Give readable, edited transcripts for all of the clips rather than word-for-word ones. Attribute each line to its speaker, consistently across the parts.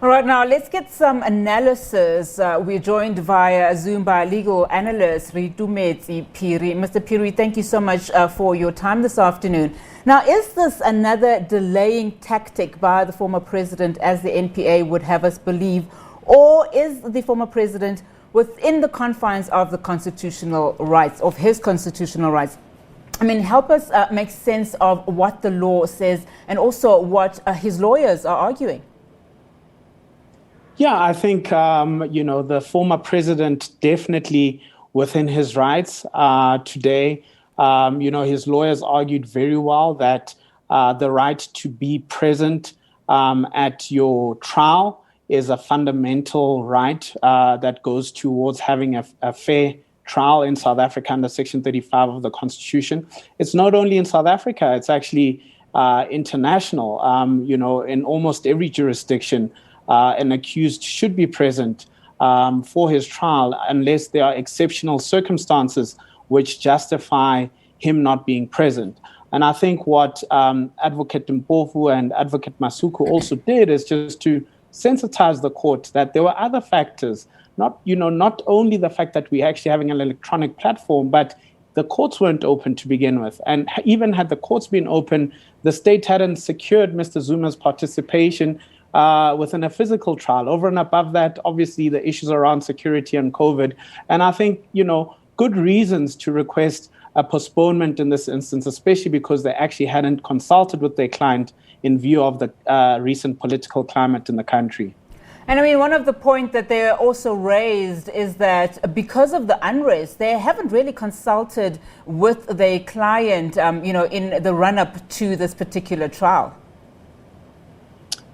Speaker 1: All right, now let's get some analysis. We're joined via Zoom by legal analyst Reitumetse Phiri. Mr. Phiri, thank you so much for your time this afternoon. Now, is this another delaying tactic by the former president, as the NPA would have us believe, or is the former president within the confines of the constitutional rights, of his constitutional rights? I mean, help us make sense of what the law says and also what his lawyers are arguing.
Speaker 2: Yeah, I think, the former president definitely within his rights today. His lawyers argued very well that the right to be present at your trial is a fundamental right that goes towards having a fair trial in South Africa under Section 35 of the Constitution. It's not only in South Africa, it's actually international. In almost every jurisdiction, an accused should be present for his trial unless there are exceptional circumstances which justify him not being present. And I think what Advocate Mpofu and Advocate Masuku also did is just to sensitize the court that there were other factors, not only the fact that we're actually having an electronic platform, but the courts weren't open to begin with. And even had the courts been open, the state hadn't secured Mr. Zuma's participation within a physical trial. Over and above that, obviously, the issues around security and COVID. And I think, good reasons to request a postponement in this instance, especially because they actually hadn't consulted with their client in view of the recent political climate in the country.
Speaker 1: And I mean, one of the points that they also raised is that because of the unrest, they haven't really consulted with their client, in the run-up to this particular trial.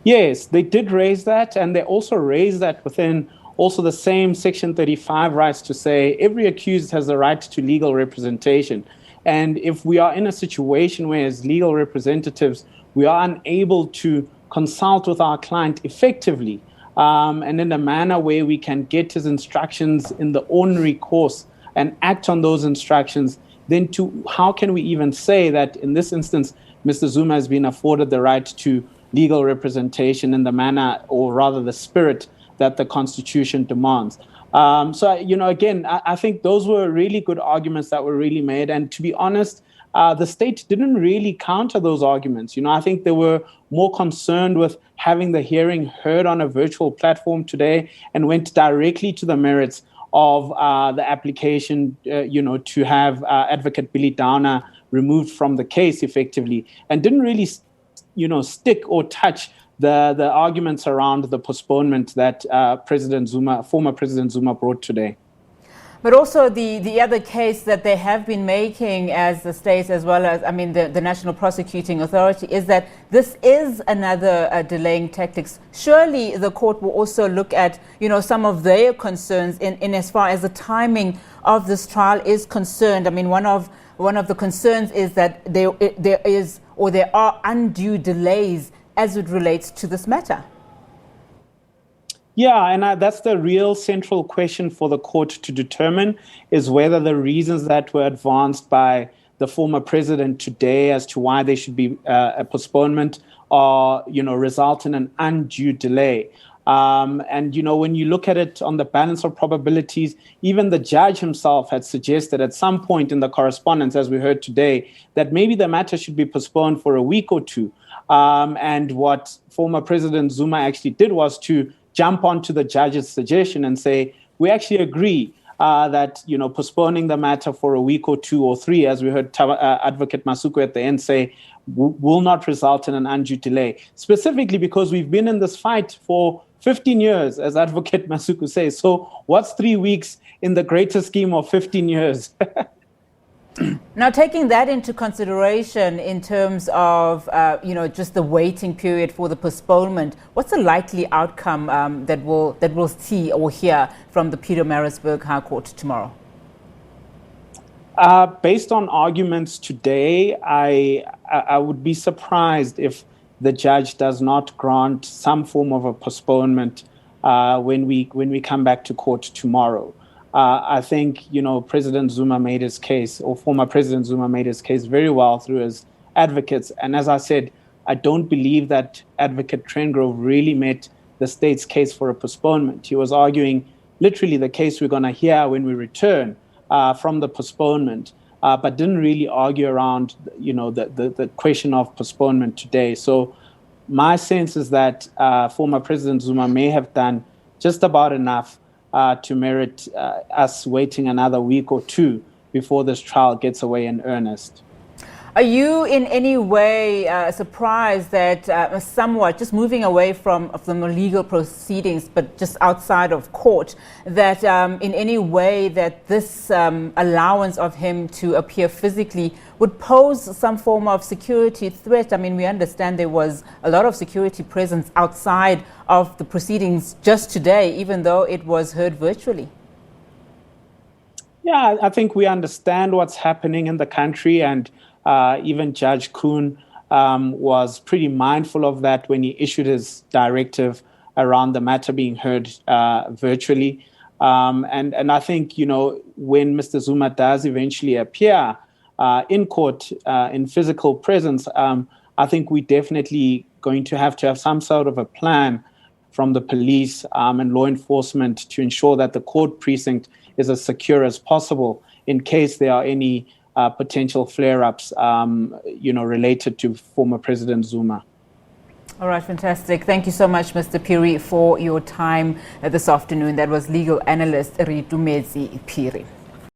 Speaker 2: Yes, they did raise that, and they also raised that within also the same Section 35 rights to say every accused has the right to legal representation. And if we are in a situation where as legal representatives, we are unable to consult with our client effectively and in a manner where we can get his instructions in the ordinary course and act on those instructions, then how can we even say that in this instance, Mr. Zuma has been afforded the right to legal representation in the manner, or rather the spirit, that the Constitution demands. Again, I think those were really good arguments that were really made. And to be honest, the state didn't really counter those arguments. I think they were more concerned with having the hearing heard on a virtual platform today and went directly to the merits of the application, to have Advocate Billy Downer removed from the case effectively, and didn't really stick or touch the arguments around the postponement that former President Zuma brought today.
Speaker 1: But also the other case that they have been making as the state, as well as, the National Prosecuting Authority, is that this is another delaying tactics. Surely the court will also look at, some of their concerns in as far as the timing of this trial is concerned. One of the concerns is that there are undue delays as it relates to this matter.
Speaker 2: Yeah, and that's the real central question for the court to determine, is whether the reasons that were advanced by the former president today as to why there should be a postponement or, result in an undue delay. When you look at it on the balance of probabilities, even the judge himself had suggested at some point in the correspondence, as we heard today, that maybe the matter should be postponed for a week or two. And what former President Zuma actually did was to jump onto the judge's suggestion and say, we actually agree that, postponing the matter for a week or two or three, as we heard Advocate Masuku at the end say, will not result in an undue delay, specifically because we've been in this fight for 15 years, as Advocate Masuku says. So what's 3 weeks in the greater scheme of 15 years?
Speaker 1: Now, taking that into consideration in terms of, just the waiting period for the postponement, what's the likely outcome that we'll see or hear from the Pietermaritzburg High Court tomorrow?
Speaker 2: Based on arguments today, I would be surprised if the judge does not grant some form of a postponement when we come back to court tomorrow. I think, President Zuma made his case, or former President Zuma made his case very well through his advocates. And as I said, I don't believe that Advocate Trengrove really met the state's case for a postponement. He was arguing literally the case we're going to hear when we return from the postponement, but didn't really argue around, the question of postponement today. So my sense is that former President Zuma may have done just about enough to merit us waiting another week or two before this trial gets away in earnest.
Speaker 1: Are you in any way surprised that somewhat, just moving away from the legal proceedings, but just outside of court, that in any way that this allowance of him to appear physically would pose some form of security threat? I mean, we understand there was a lot of security presence outside of the proceedings just today, even though it was heard virtually.
Speaker 2: Yeah, I think we understand what's happening in the country, and even Judge Kuhn was pretty mindful of that when he issued his directive around the matter being heard virtually. And I think, when Mr. Zuma does eventually appear in court in physical presence, I think we're definitely going to have some sort of a plan from the police and law enforcement to ensure that the court precinct is as secure as possible in case there are any potential flare-ups, related to former President Zuma.
Speaker 1: All right, fantastic. Thank you so much, Mr. Phiri, for your time this afternoon. That was legal analyst Reitumetse Phiri.